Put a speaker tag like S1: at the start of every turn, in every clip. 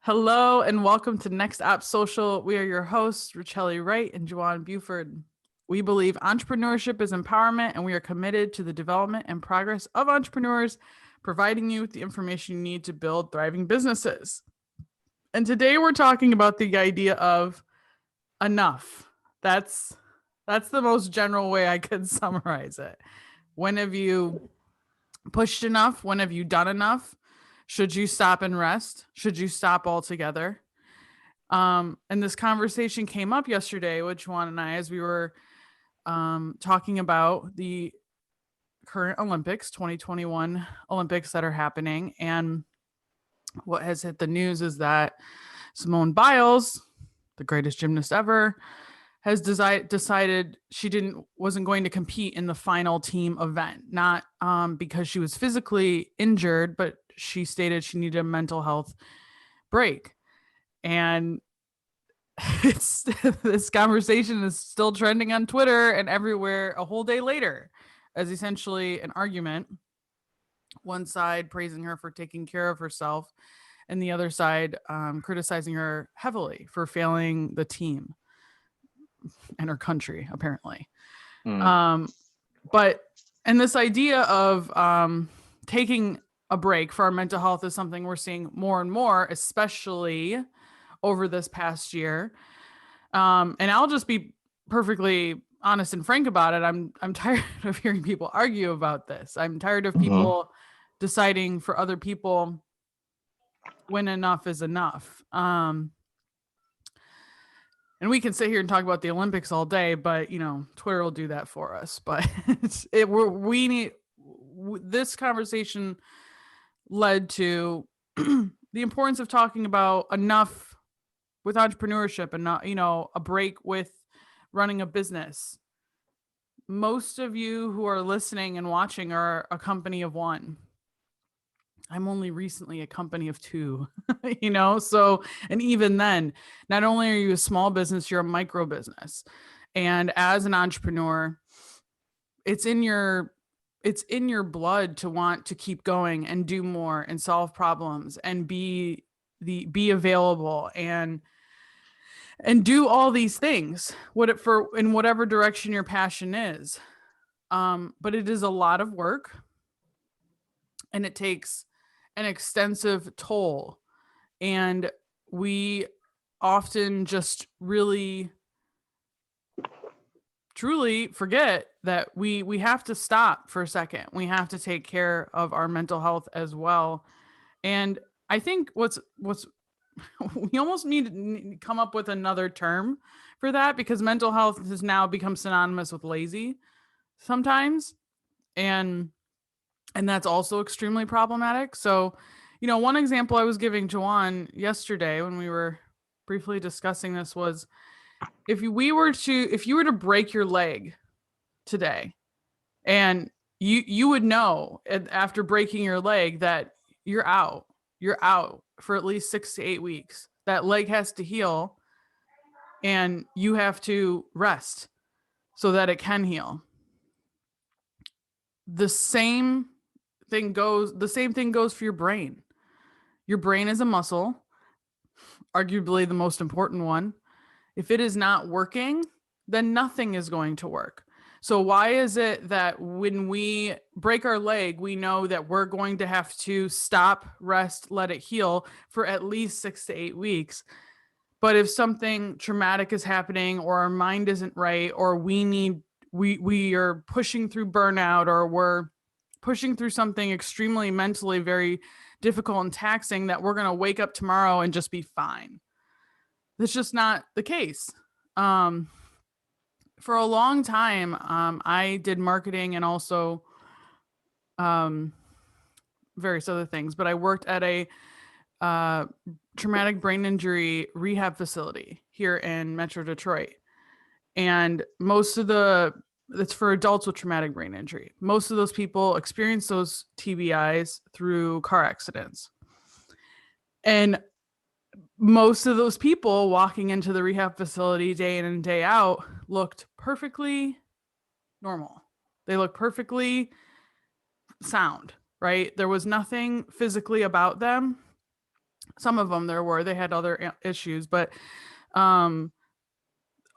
S1: Hello and welcome to NextOppSocial. We are your hosts, Richelle Wright and Joanne Buford. We believe entrepreneurship is empowerment, and we are committed to the development and progress of entrepreneurs, providing you with the information you need to build thriving businesses. And today we're talking about the idea of enough. That's the most general way I could summarize it. When have you pushed enough? When have you done enough? Should you stop and rest? Should you stop altogether? And this conversation came up yesterday with Juan and I as we were talking about the current Olympics, 2021 Olympics that are happening. And what has hit the news is that Simone Biles, the greatest gymnast ever, has decided she wasn't going to compete in the final team event, not because she was physically injured, but she stated she needed a mental health break. And this conversation is still trending on Twitter and everywhere a whole day later as essentially an argument. One side praising her for taking care of herself, and the other side criticizing her heavily for failing the team and her country, apparently. But this idea of taking a break for our mental health is something we're seeing more and more, especially over this past year. And I'll just be perfectly honest and frank about it. I'm tired of hearing people argue about this. I'm tired of people deciding for other people when enough is enough. And we can sit here and talk about the Olympics all day, but Twitter will do that for us. But this conversation led to the importance of talking about enough with entrepreneurship and not, a break with running a business. Most of you who are listening and watching are a company of one. I'm only recently a company of two, so, and even then, not only are you a small business, you're a micro business. And as an entrepreneur, it's in your blood to want to keep going and do more and solve problems and be available and do all these things, in whatever direction your passion is. But it is a lot of work, and it takes an extensive toll. And we often just really truly forget that we have to stop for a second. We have to take care of our mental health as well. And I think we almost need to come up with another term for that, because mental health has now become synonymous with lazy sometimes. And that's also extremely problematic. So, one example I was giving Joanne yesterday when we were briefly discussing this was, if you were to break your leg today, and you would know after breaking your leg that you're out for at least 6 to 8 weeks. That leg has to heal, and you have to rest so that it can heal. The same thing goes for your brain. Your brain is a muscle, arguably the most important one. If it is not working, then nothing is going to work. So why is it that when we break our leg, we know that we're going to have to stop, rest, let it heal for at least 6 to 8 weeks? But if something traumatic is happening, or our mind isn't right, or we are pushing through burnout, or we're pushing through something extremely mentally very difficult and taxing, that we're going to wake up tomorrow and just be fine. That's just not the case. For a long time, I did marketing and also various other things, but I worked at a traumatic brain injury rehab facility here in Metro Detroit. And it's for adults with traumatic brain injury. Most of those people experience those TBIs through car accidents. And most of those people walking into the rehab facility day in and day out looked perfectly normal. They looked perfectly sound, right? There was nothing physically about them Some of them they had other issues, but a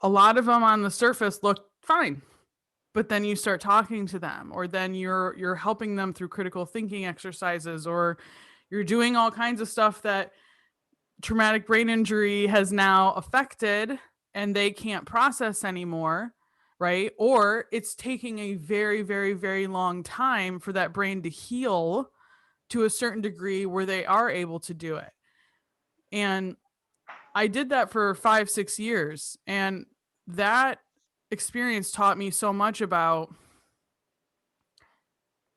S1: lot of them on the surface look fine. But then you start talking to them, or then you're helping them through critical thinking exercises, or you're doing all kinds of stuff that traumatic brain injury has now affected and they can't process anymore, right? Or it's taking a very, very, very long time for that brain to heal to a certain degree where they are able to do it. And I did that for 5-6 years, and that experience taught me so much about,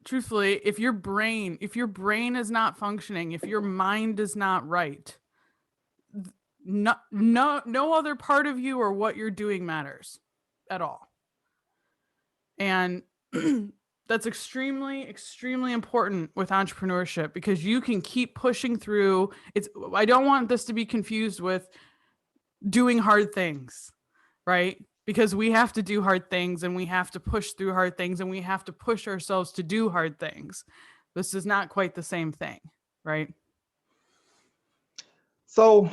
S1: truthfully, if your brain is not functioning, if your mind is not right, no other part of you or what you're doing matters at all. And that's extremely, extremely important with entrepreneurship, because you can keep pushing through. I don't want this to be confused with doing hard things, right? Because we have to do hard things, and we have to push through hard things, and we have to push ourselves to do hard things. This is not quite the same thing, right?
S2: So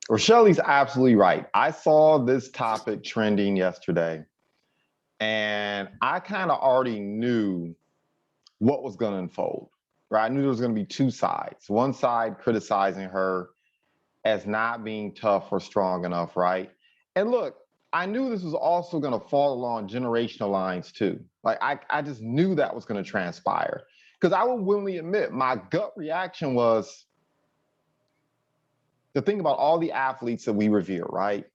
S2: Rochelle's absolutely right. I saw this topic trending yesterday, and I kind of already knew what was going to unfold, right? I knew there was going to be two sides. One side criticizing her as not being tough or strong enough, right? And look, I knew this was also going to fall along generational lines too. Like I just knew that was going to transpire, because I will willingly admit my gut reaction was to think about all the athletes that we revere, right?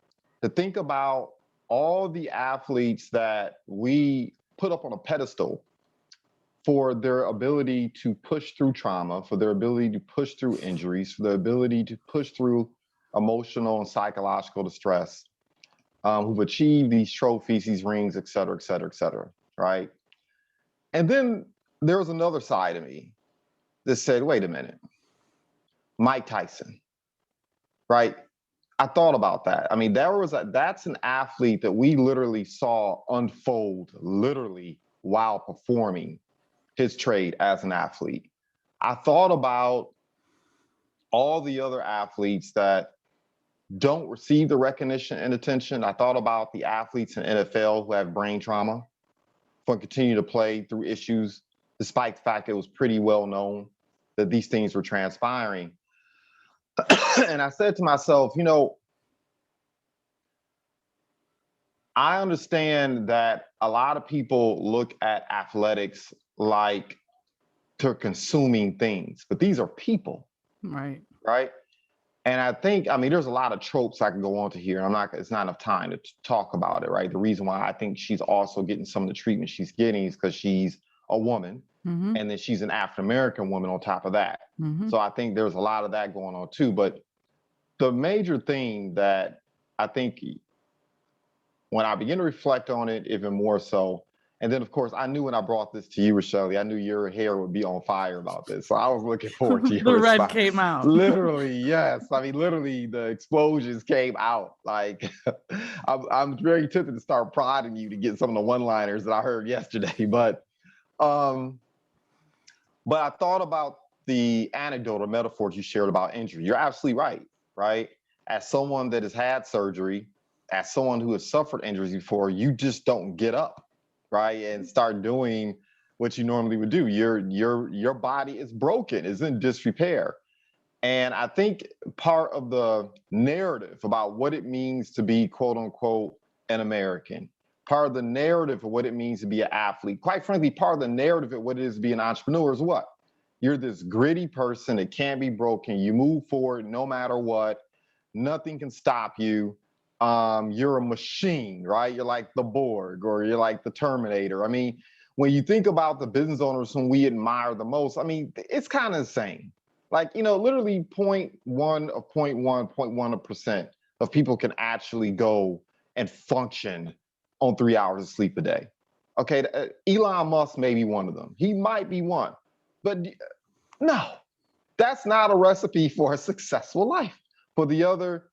S2: To think about all the athletes that we put up on a pedestal for their ability to push through trauma, for their ability to push through injuries, for their ability to push through emotional and psychological distress, who've achieved these trophies, these rings, et cetera, et cetera, et cetera, right? And then there was another side of me that said, wait a minute, Mike Tyson, right? I thought about that. I mean, that's an athlete that we literally saw unfold literally while performing his trade as an athlete. I thought about all the other athletes that don't receive the recognition and attention. I thought about the athletes in NFL who have brain trauma, who continue to play through issues, despite the fact it was pretty well known that these things were transpiring. And I said to myself, I understand that a lot of people look at athletics like they're consuming things, but these are people.
S1: Right.
S2: Right. And I think, there's a lot of tropes I can go on to here. It's not enough time to talk about it, right? The reason why I think she's also getting some of the treatment she's getting is because she's a woman,
S1: mm-hmm.
S2: and then she's an African-American woman on top of that.
S1: Mm-hmm.
S2: So I think there's a lot of that going on too. But the major thing that I think when I begin to reflect on it even more so, and then of course I knew when I brought this to you, Rochelle, I knew your hair would be on fire about this. So I was looking forward to your
S1: The
S2: response.
S1: red came out.
S2: Literally, yes. Literally the explosions came out. Like I'm very tempted to start prodding you to get some of the one-liners that I heard yesterday. But I thought about the anecdote or metaphors you shared about injury. You're absolutely right, right? As someone that has had surgery, as someone who has suffered injuries before, you just don't get up, right, and start doing what you normally would do. Your body is broken, is in disrepair. And I think part of the narrative about what it means to be, quote unquote, an American, part of the narrative of what it means to be an athlete, quite frankly, part of the narrative of what it is to be an entrepreneur is what? You're this gritty person that can't be broken. You move forward no matter what. Nothing can stop you. You're a machine, right? You're like the Borg, or you're like the Terminator. When you think about the business owners whom we admire the most, it's kind of the same. Like, literally 0.1% of people can actually go and function on 3 hours of sleep a day. Okay, Elon Musk may be one of them. He might be one. But no, that's not a recipe for a successful life. For the other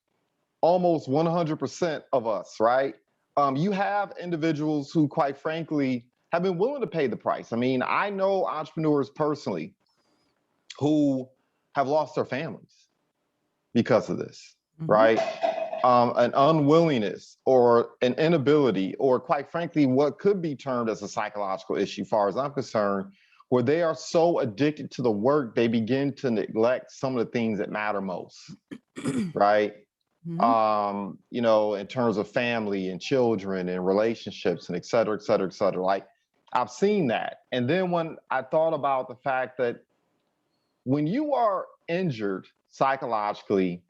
S2: almost 100% of us, right? You have individuals who, quite frankly, have been willing to pay the price. I know entrepreneurs personally who have lost their families, because of this,
S1: Mhm.
S2: right? An unwillingness or an inability, or quite frankly, what could be termed as a psychological issue, far as I'm concerned, where they are so addicted to the work, they begin to neglect some of the things that matter most, right?
S1: Mhm.
S2: You know, in terms of family and children and relationships and et cetera, et cetera, et cetera. Like, I've seen that. And then when I thought about the fact that when you are injured psychologically,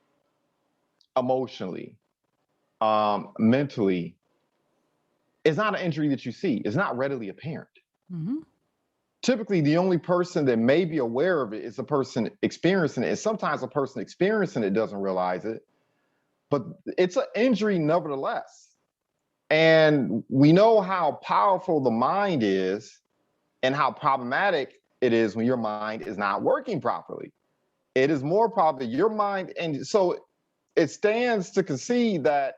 S2: emotionally, mentally, it's not an injury that you see. It's not readily apparent.
S1: Mhm.
S2: Typically, the only person that may be aware of it is the person experiencing it. And sometimes a person experiencing it doesn't realize it, but it's an injury nevertheless. And we know how powerful the mind is and how problematic it is when your mind is not working properly. It is more probably your mind. And so it stands to concede that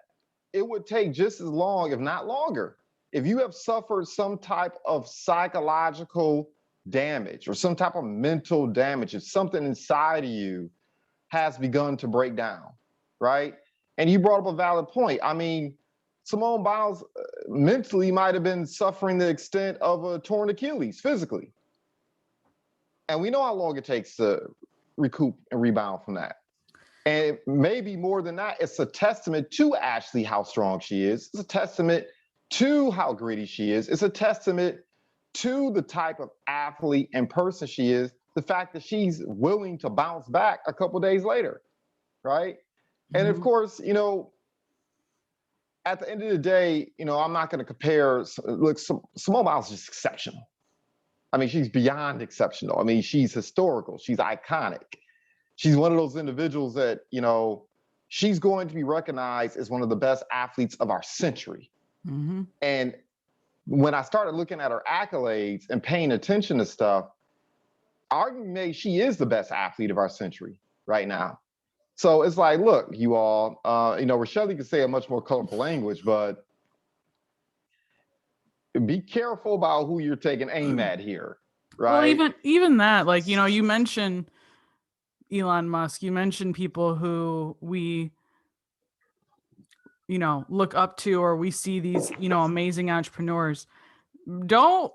S2: it would take just as long, if not longer, if you have suffered some type of psychological damage or some type of mental damage, if something inside of you has begun to break down, right? And you brought up a valid point. I mean, Simone Biles mentally might have been suffering the extent of a torn Achilles physically. And we know how long it takes to recoup and rebound from that. And maybe more than that, it's a testament to Ashley how strong she is. It's a testament to how gritty she is. It's a testament to the type of athlete and person she is. The fact that she's willing to bounce back a couple days later, right? And of
S1: Mhm.
S2: course, you know, at the end of the day, you know, I'm not going to compare. Look, Simone Biles is just exceptional. I mean, she's beyond exceptional. I mean, she's historical. She's iconic. She's one of those individuals that, you know, she's going to be recognized as one of the best athletes of our century.
S1: Mhm.
S2: And when I started looking at her accolades and paying attention to stuff, arguably she is the best athlete of our century right now. So it's like, look, you all, you know, Rochelle could say a much more colorful language, but be careful about who you're taking aim at here,
S1: Well,
S2: right?
S1: even that, like, you mentioned Elon Musk, you mentioned people who we, look up to, or we see these, amazing entrepreneurs. Don't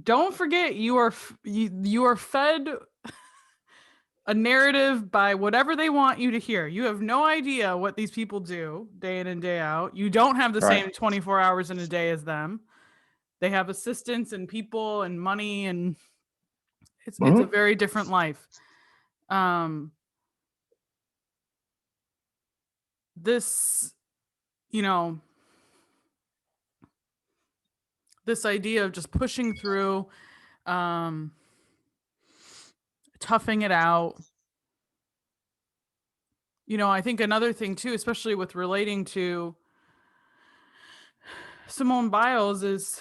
S1: don't forget you are fed a narrative by whatever they want you to hear. You have no idea what these people do day in and day out. You don't have the
S2: Right.
S1: same 24 hours in a day as them. They have assistants and people and money, and it's a
S2: Mm-hmm.
S1: very different life. Um this, you know, this idea of just pushing through, um toughing it out. I think another thing too, especially with relating to Simone Biles, is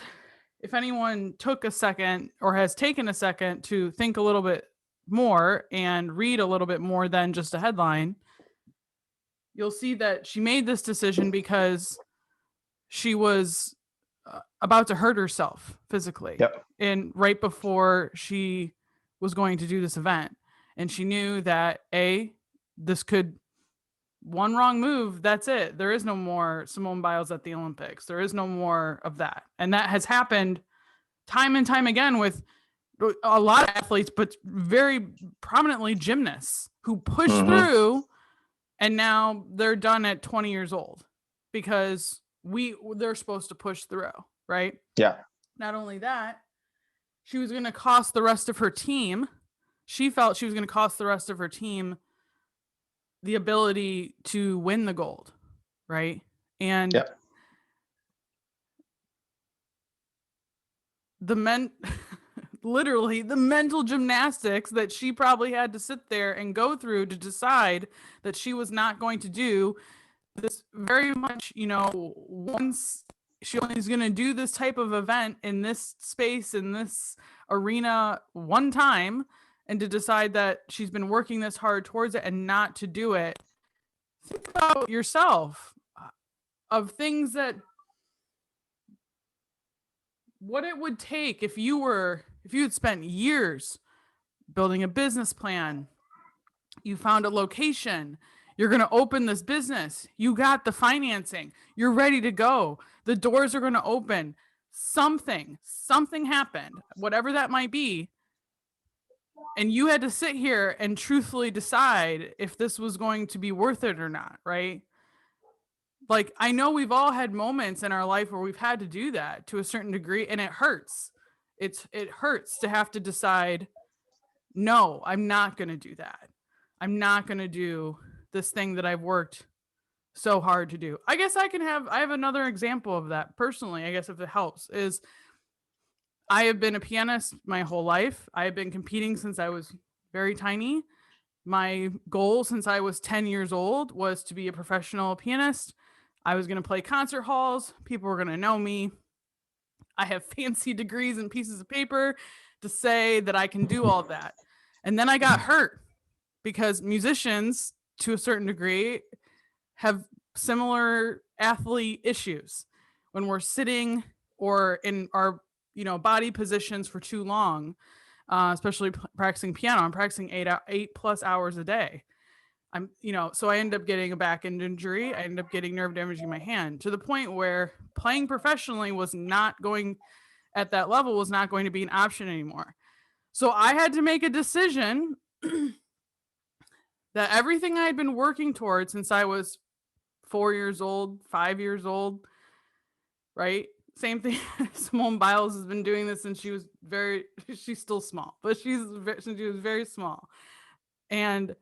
S1: if anyone took a second or has taken a second to think a little bit more and read a little bit more than just a headline, you'll see that she made this decision because she was about to hurt herself physically,
S2: Yep.
S1: and right before she was going to do this event. And she knew that this could, one wrong move, that's it. There is no more Simone Biles at the Olympics. There is no more of that. And that has happened time and time again with a lot of athletes, but very prominently gymnasts who push
S2: Mm-hmm.
S1: through, and now they're done at 20 years old because they're supposed to push through, right?
S2: Yeah.
S1: Not only that, she was going to cost the rest of her team. She felt she was going to cost the rest of her team the ability to win the gold, right? And
S2: Yeah.
S1: the men literally the mental gymnastics that she probably had to sit there and go through to decide that she was not going to do this very much, once she only is going to do this type of event in this space, in this arena one time, and to decide that she's been working this hard towards it and not to do it. Think about yourself, of things that, what it would take if you had spent years building a business plan, You found a location. You're going to open this business. You got the financing. You're ready to go. The doors are going to open. Something happened, whatever that might be. And you had to sit here and truthfully decide if this was going to be worth it or not, right? Like, I know we've all had moments in our life where we've had to do that to a certain degree, and it hurts. It hurts to have to decide, no, I'm not going to do that. I'm not going to do this thing that I've worked so hard to do. I guess I have another example of that personally, I guess, if it helps, is I have been a pianist my whole life. I have been competing since I was very tiny. My goal since I was 10 years old was to be a professional pianist. I was going to play concert halls. People were going to know me. I have fancy degrees and pieces of paper to say that I can do all that. And then I got hurt because musicians, to a certain degree, have similar athlete issues. When we're sitting or in our body positions for too long, especially practicing piano, I'm practicing 8+ hours a day. So I end up getting a back end injury. I end up getting nerve damage in my hand, to the point where playing professionally was not going at that level, was not going to be an option anymore. So I had to make a decision that everything I had been working towards since I was 4 years old, 5 years old, right? Same thing. Simone Biles has been doing this since she's still small, but since she was very small. And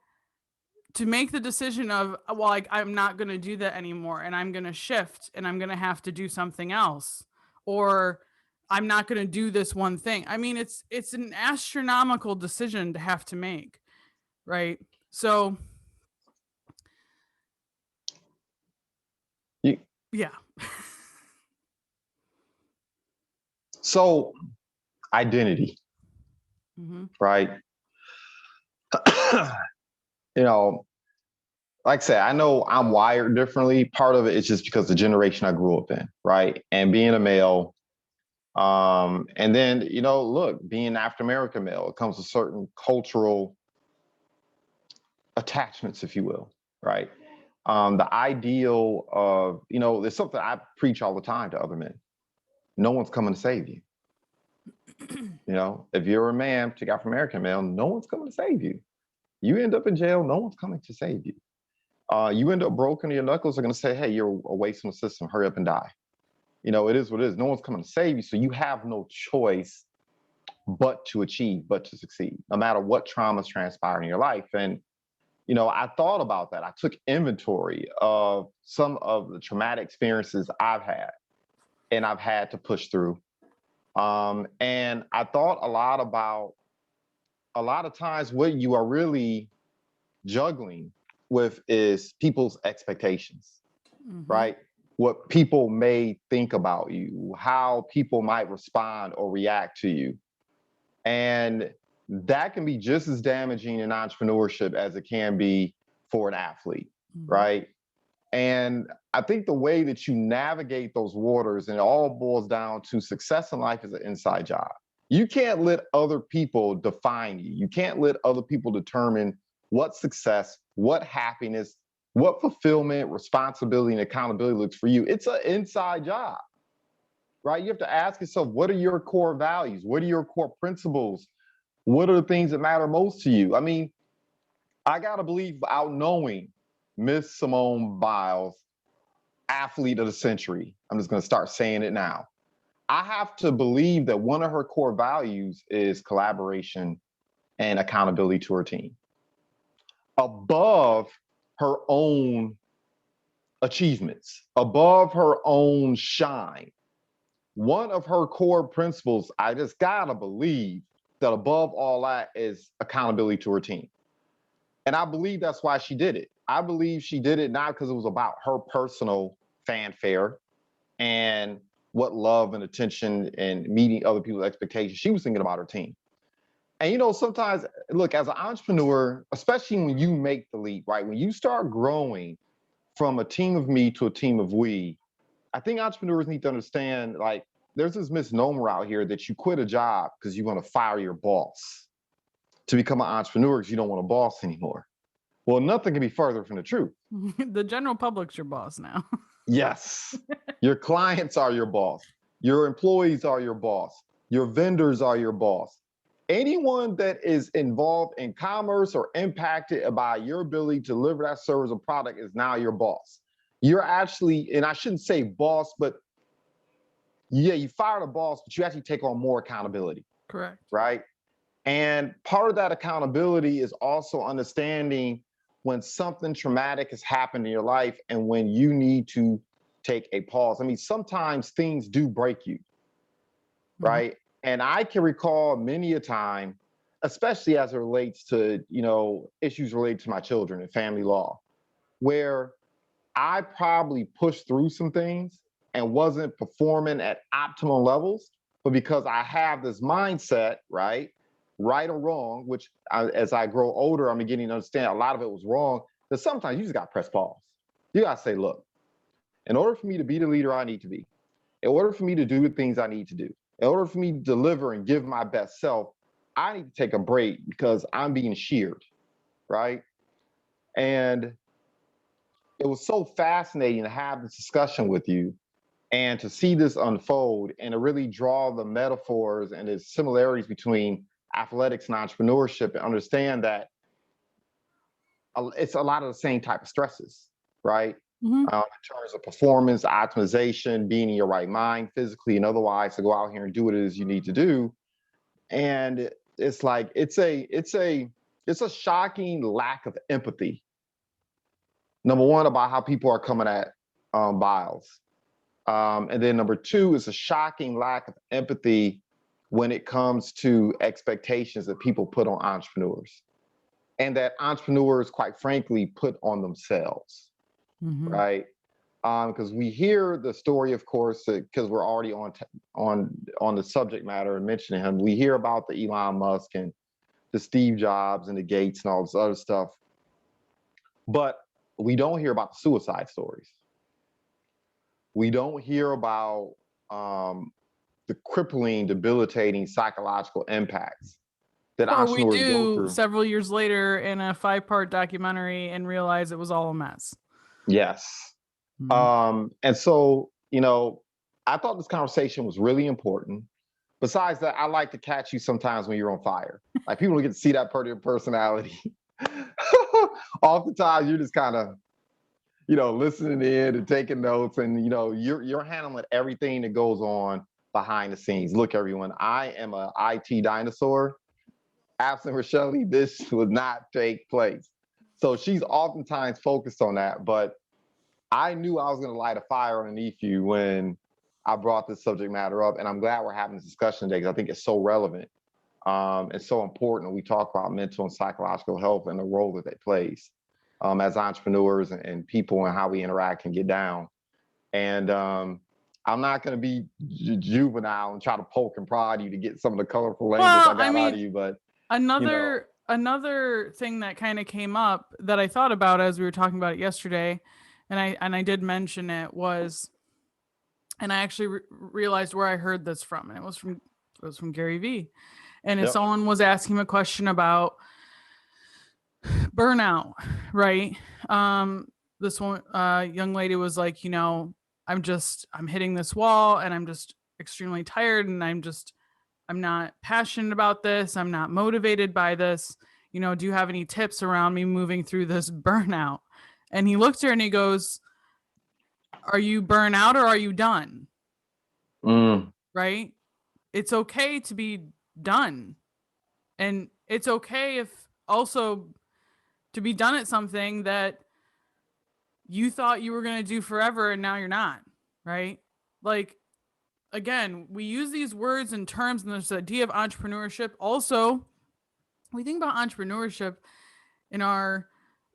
S1: to make the decision of, well, I'm not going to do that anymore, and I'm going to shift, and I'm going to have to do something else, or I'm not going to do this one thing. I mean, it's an astronomical decision to have to make, right? So, yeah.
S2: So, identity, right? Like I said, I know I'm wired differently. Part of it is just because the generation I grew up in, right? And being a male, and then, look, being an African American male, it comes with certain cultural attachments, if you will, right? The ideal of, there's something I preach all the time to other men. No one's coming to save you. If you're a man, particularly African American male, no one's coming to save you. You end up in jail, no one's coming to save you. You end up broken, your knuckles are going to say, hey, you're a waste on the system, hurry up and die. It is what it is. No one's coming to save you. So you have no choice but to achieve, but to succeed, no matter what traumas transpire in your life. And, I thought about that. I took inventory of some of the traumatic experiences I've had and I've had to push through. And I thought a lot about a lot of times what you are really juggling with is people's expectations, right? What people may think about you, how people might respond or react to you. And that can be just as damaging in entrepreneurship as it can be for an athlete, right? And I think the way that you navigate those waters, and it all boils down to success in life, is an inside job. You can't let other people define you. You can't let other people determine what success, what happiness, what fulfillment, responsibility, and accountability looks for you. It's an inside job, right? You have to ask yourself, what are your core values? What are your core principles? What are the things that matter most to you? I mean, I got to believe, without knowing Miss Simone Biles, athlete of the century, I'm just going to start saying it now. I have to believe that one of her core values is collaboration and accountability to her team, above her own achievements, above her own shine. One of her core principles, I just gotta believe that above all that is accountability to her team. And I believe that's why she did it. I believe she did it not because it was about her personal fanfare and what love and attention and meeting other people's expectations. She was thinking about her team. And sometimes, look, as an entrepreneur, especially when you make the leap, right? When you start growing from a team of me to a team of we, I think entrepreneurs need to understand, like, there's this misnomer out here that you quit a job because you want to fire your boss to become an entrepreneur because you don't want a boss anymore. Well, nothing can be further from the truth.
S1: The general public's your boss now.
S2: Yes. Your clients are your boss. Your employees are your boss. Your vendors are your boss. Anyone that is involved in commerce or impacted by your ability to deliver that service or product is now your boss. You're actually, and I shouldn't say boss, but yeah, you fired a boss, but you actually take on more accountability.
S1: Correct.
S2: Right? And part of that accountability is also understanding when something traumatic has happened in your life and when you need to take a pause. I mean, sometimes things do break you, right? And I can recall many a time, especially as it relates to, issues related to my children and family law, where I probably pushed through some things and wasn't performing at optimal levels, but because I have this mindset, right or wrong, which as I grow older, I'm beginning to understand a lot of it was wrong, that sometimes you just got to press pause. You got to say, look, in order for me to be the leader I need to be, in order for me to do the things I need to do, in order for me to deliver and give my best self, I need to take a break because I'm being sheared, right? And it was so fascinating to have this discussion with you and to see this unfold and to really draw the metaphors and the similarities between athletics and entrepreneurship and understand that it's a lot of the same type of stresses, right? In terms of performance, optimization, being in your right mind, physically and otherwise, to go out here and do what it is you need to do. And it's like it's a shocking lack of empathy. Number one, about how people are coming at Biles. And then number two is a shocking lack of empathy when it comes to expectations that people put on entrepreneurs and that entrepreneurs, quite frankly, put on themselves, right? Because we hear the story, of course, because we're already on the subject matter and mentioning him. We hear about the Elon Musk and the Steve Jobs and the Gates and all this other stuff, but we don't hear about the suicide stories. We don't hear about the crippling, debilitating psychological impacts that
S1: Or we
S2: entrepreneurs go
S1: do
S2: through.
S1: several years later in a 5-part documentary and realize it was all a mess.
S2: Yes. And so, I thought this conversation was really important. Besides that, I like to catch you sometimes when you're on fire. Like people don't get to see that part of your personality. Oftentimes you're just kind of, listening in and taking notes, and you're handling everything that goes on behind the scenes. Look, everyone, I am a IT dinosaur. Absent Rochelle, this would not take place. So she's oftentimes focused on that, but I knew I was going to light a fire underneath you when I brought this subject matter up, and I'm glad we're having this discussion today because I think it's so relevant. It's so important. We talk about mental and psychological health and the role that it plays as entrepreneurs and people and how we interact and get down. And I'm not going to be juvenile and try to poke and prod you to get some of the colorful language I got out of you, but
S1: another thing that kind of came up that I thought about as we were talking about it yesterday, and I did mention it was, and I actually realized where I heard this from, and it was from Gary Vee, and if someone was asking him a question about burnout, right? This one young lady was like, I'm hitting this wall, and I'm just extremely tired, and I'm not passionate about this. I'm not motivated by this. Do you have any tips around me moving through this burnout? And he looked at her and he goes, are you burnout or are you done? Right? It's okay to be done. And it's okay if also to be done at something that you thought you were going to do forever and now you're not. Right? Like, again, we use these words and terms and this idea of entrepreneurship. Also, we think about entrepreneurship in our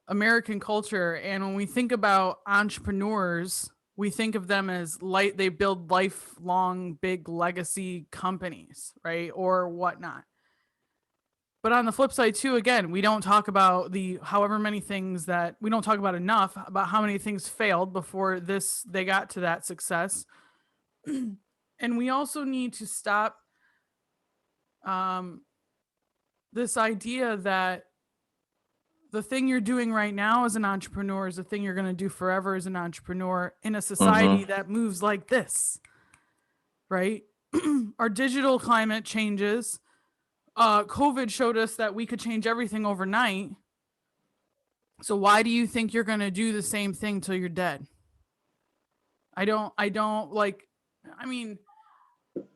S1: American culture, and when we think about entrepreneurs, we think of them as they build lifelong big legacy companies, right? Or whatnot. But on the flip side too, again, we don't talk about we don't talk about enough about how many things failed before they got to that success. And we also need to stop this idea that the thing you're doing right now as an entrepreneur is the thing you're going to do forever as an entrepreneur in a society that moves like this, right? Our digital climate changes. COVID showed us that we could change everything overnight. So why do you think you're going to do the same thing till you're dead? I don't like, I mean,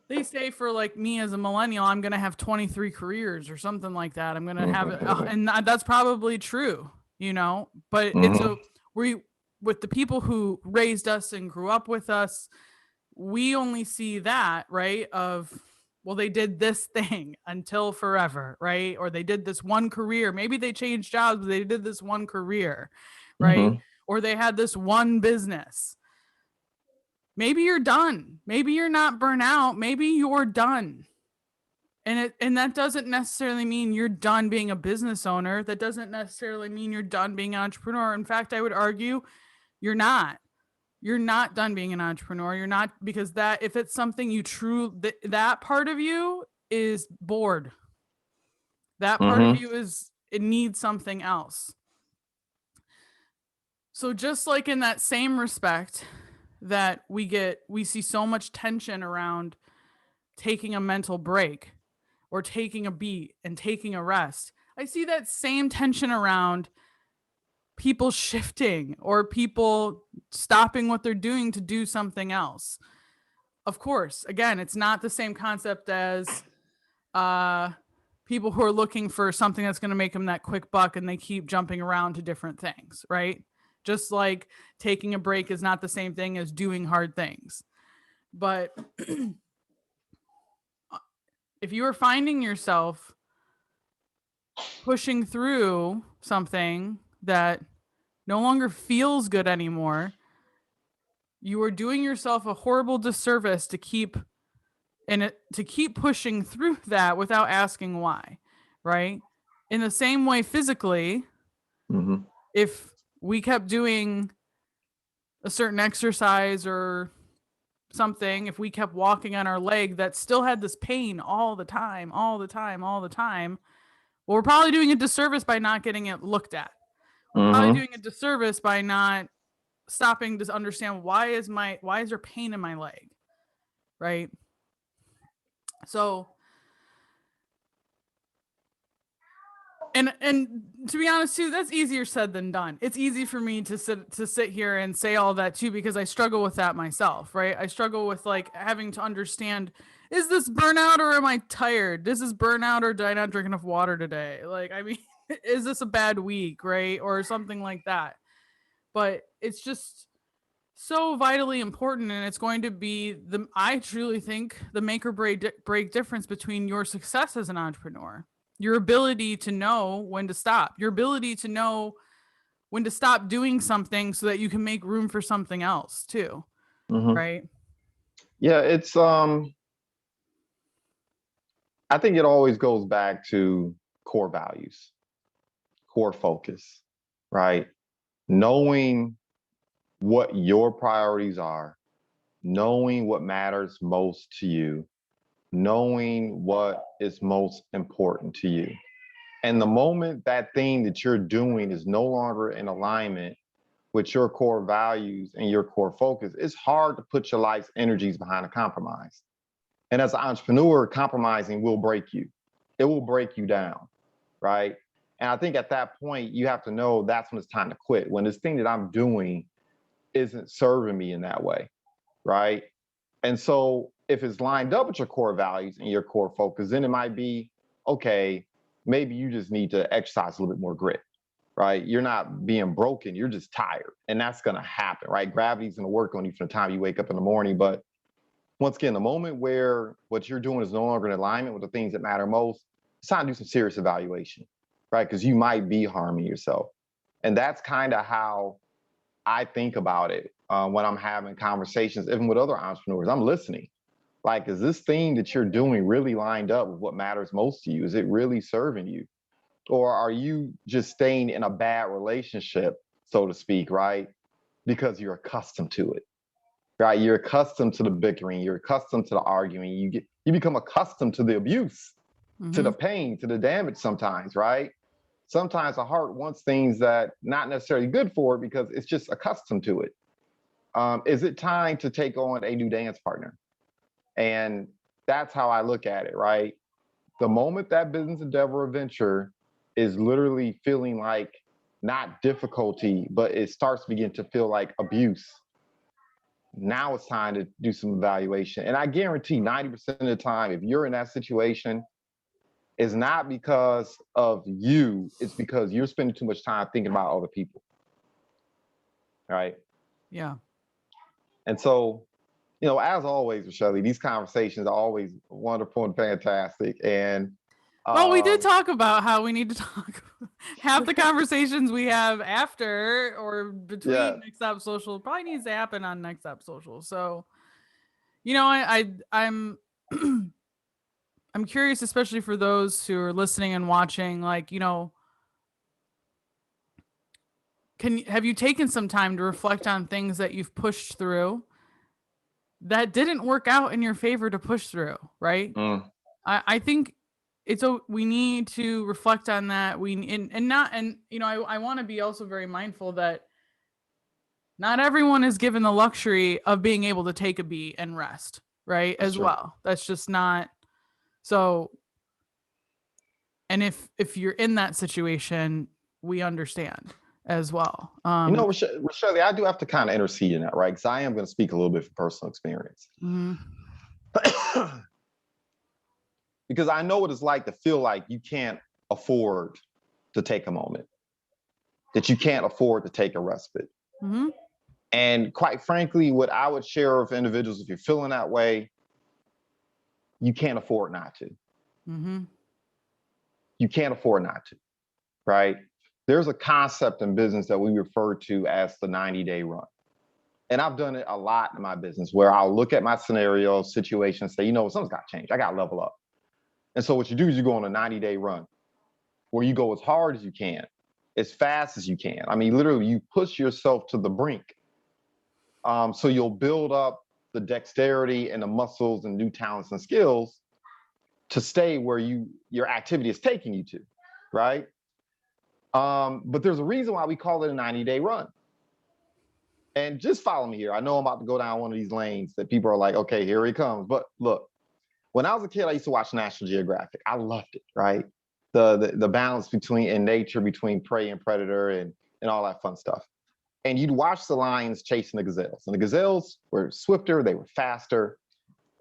S1: they say for like me as a millennial, I'm going to have 23 careers or something like that. I'm going to have it. And that's probably true, you know, but it's with the people who raised us and grew up with us, we only see that, right? Well, they did this thing until forever, right? Or they did this one career. Maybe they changed jobs, but they did this one career, right? Or they had this one business. Maybe you're done. Maybe you're not burnt out. Maybe you're done. And that doesn't necessarily mean you're done being a business owner. That doesn't necessarily mean you're done being an entrepreneur. In fact, I would argue you're not. You're not done being an entrepreneur. You're not, because that, if it's something you that part of you is bored. That part of you it needs something else. So just like in that same respect that we see so much tension around taking a mental break or taking a beat and taking a rest. I see that same tension around people shifting or people stopping what they're doing to do something else. Of course, again, it's not the same concept as people who are looking for something that's going to make them that quick buck and they keep jumping around to different things, right? Just like taking a break is not the same thing as doing hard things. But if you are finding yourself pushing through something that no longer feels good anymore, you are doing yourself a horrible disservice to keep pushing through that without asking why, right? In the same way, physically, if we kept doing a certain exercise or something, if we kept walking on our leg that still had this pain all the time, well, we're probably doing a disservice by not getting it looked at. We're probably doing a disservice by not stopping to understand why is there pain in my leg, right? So, and to be honest too, that's easier said than done. It's easy for me to sit here and say all that too, because I struggle with that myself, right? I struggle with like having to understand, is this burnout or am I tired? This is burnout or did I not drink enough water today? Like, I mean, is this a bad week, right? Or something like that. But it's just so vitally important, and it's going to be I truly think the make or break difference between your success as an entrepreneur. Your ability to know when to stop, your ability to know when to stop doing something so that you can make room for something else too. Right?
S2: Yeah, it's I think it always goes back to core values, core focus, right? Knowing what your priorities are, knowing what matters most to you, knowing what is most important to you. And the moment that thing that you're doing is no longer in alignment with your core values and your core focus, it's hard to put your life's energies behind a compromise. And as an entrepreneur, compromising will break you. It will break you down, right? And I think at that point, you have to know that's when it's time to quit. When this thing that I'm doing isn't serving me in that way, right? And so if it's lined up with your core values and your core focus, then it might be, okay, maybe you just need to exercise a little bit more grit, right? You're not being broken, you're just tired. And that's gonna happen, right? Gravity's gonna work on you from the time you wake up in the morning. But once again, the moment where what you're doing is no longer in alignment with the things that matter most, it's time to do some serious evaluation, right? Because you might be harming yourself. And that's kind of how I think about it when I'm having conversations, even with other entrepreneurs. I'm listening. Like, is this thing that you're doing really lined up with what matters most to you? Is it really serving you? Or are you just staying in a bad relationship, so to speak, right? Because you're accustomed to it, right? You're accustomed to the bickering. You're accustomed to the arguing. You become accustomed to the abuse, to the pain, to the damage sometimes, right? sometimes the heart wants things that not necessarily good for it because it's just accustomed to it. Is it time to take on a new dance partner? And that's how I look at it, right? The moment that business endeavor or venture is literally feeling like not difficulty, but it starts to begin to feel like abuse, now it's time to do some evaluation. And I guarantee 90% of the time, if you're in that situation, it's not because of you, it's because you're spending too much time thinking about other people. Right.
S1: Yeah.
S2: And so, as always, Michelle, these conversations are always wonderful and fantastic. And
S1: well, we did talk about how we need to talk half the conversations we have after or between Next Up Social probably needs to happen on Next Up Social. So, I'm I'm curious, especially for those who are listening and watching, like, have you taken some time to reflect on things that you've pushed through that didn't work out in your favor to push through, right? I think we need to reflect on that. I want to be also very mindful that not everyone is given the luxury of being able to take a beat and rest, right? That's true. Well, that's just not so. And if you're in that situation, we understand as well.
S2: Rochelle, I do have to kind of intercede in that, right? Because I am going to speak a little bit from personal experience. Because I know what it's like to feel like you can't afford to take a moment, that you can't afford to take a respite. And quite frankly, what I would share with individuals, if you're feeling that way, you can't afford not to. You can't afford not to, right? There's a concept in business that we refer to as the 90-day run. And I've done it a lot in my business where I'll look at my scenario, situation, and say, something's got to change. I got to level up. And so what you do is you go on a 90-day run where you go as hard as you can, as fast as you can. I mean, literally, you push yourself to the brink. So you'll build up the dexterity and the muscles and new talents and skills to stay where your activity is taking you to, right? But there's a reason why we call it a 90-day run. And just follow me here. I know I'm about to go down one of these lanes that people are like, okay, here he comes. But look, when I was a kid, I used to watch National Geographic. I loved it, right? The balance in nature between prey and predator and all that fun stuff. And you'd watch the lions chasing the gazelles. And the gazelles were swifter, they were faster,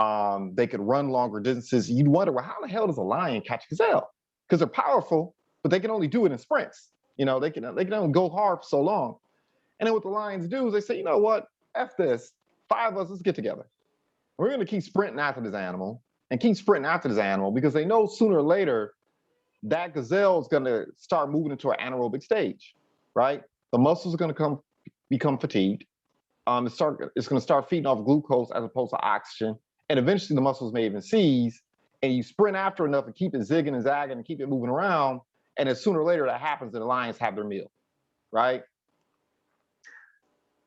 S2: they could run longer distances. You'd wonder, well, how the hell does a lion catch a gazelle? Because they're powerful, but they can only do it in sprints. They can only go hard for so long. And then what the lions do is they say, you know what? F this. 5 of us, let's get together. We're going to keep sprinting after this animal because they know sooner or later that gazelle is going to start moving into an anaerobic stage, right? The muscles are going to become fatigued. It's going to start feeding off glucose as opposed to oxygen. And eventually the muscles may even seize, and you sprint after enough and keep it zigging and zagging and keep it moving around. And then sooner or later that happens and the lions have their meal, right?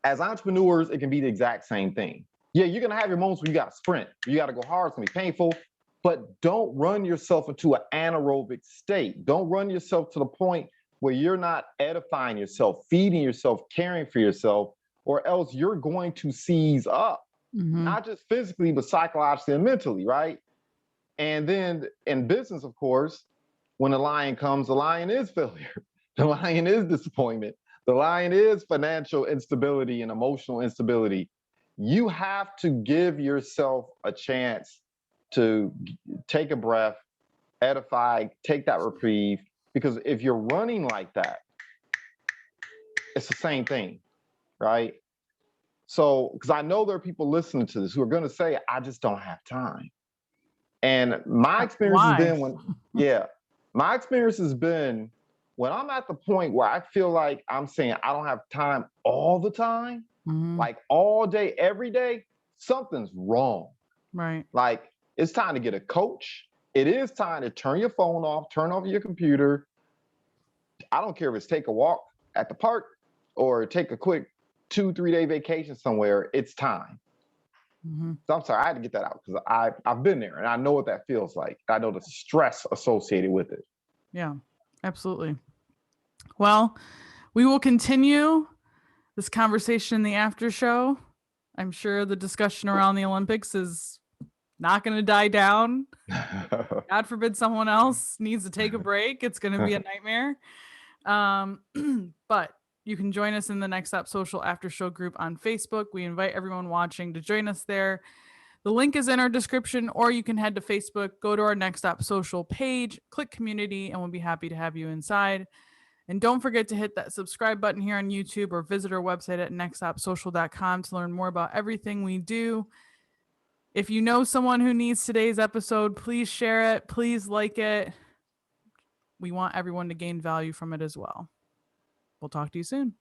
S2: As entrepreneurs, it can be the exact same thing. Yeah, you're going to have your moments where you got to sprint. You got to go hard. It's going to be painful. But don't run yourself into an anaerobic state. Don't run yourself to the point where you're not edifying yourself, feeding yourself, caring for yourself, or else you're going to seize up, not just physically, but psychologically and mentally, right? And then in business, of course, when the lion comes, the lion is failure. The lion is disappointment. The lion is financial instability and emotional instability. You have to give yourself a chance to take a breath, edify, take that reprieve, because if you're running like that, it's the same thing, right? So, because I know there are people listening to this who are going to say, I just don't have time. And my experience has been my experience has been when I'm at the point where I feel like I'm saying I don't have time all the time, like all day, every day, something's wrong.
S1: Right.
S2: Like it's time to get a coach. It is time to turn your phone off, turn off your computer. I don't care if it's take a walk at the park or take a quick 2-3 day vacation somewhere. It's time. So I'm sorry, I had to get that out because I've been there and I know what that feels like. I know the stress associated with it.
S1: Yeah, absolutely. Well, we will continue this conversation in the after show. I'm sure the discussion around the Olympics is not going to die down. God forbid someone else needs to take a break. It's going to be a nightmare. But you can join us in the Next Up Social After Show group on Facebook. We invite everyone watching to join us there. The link is in our description, or you can head to Facebook, go to our Next Up Social page, click community, and we'll be happy to have you inside. And don't forget to hit that subscribe button here on YouTube or visit our website at nextoppsocial.com to learn more about everything we do. If you know someone who needs today's episode, please share it. Please like it. We want everyone to gain value from it as well. We'll talk to you soon.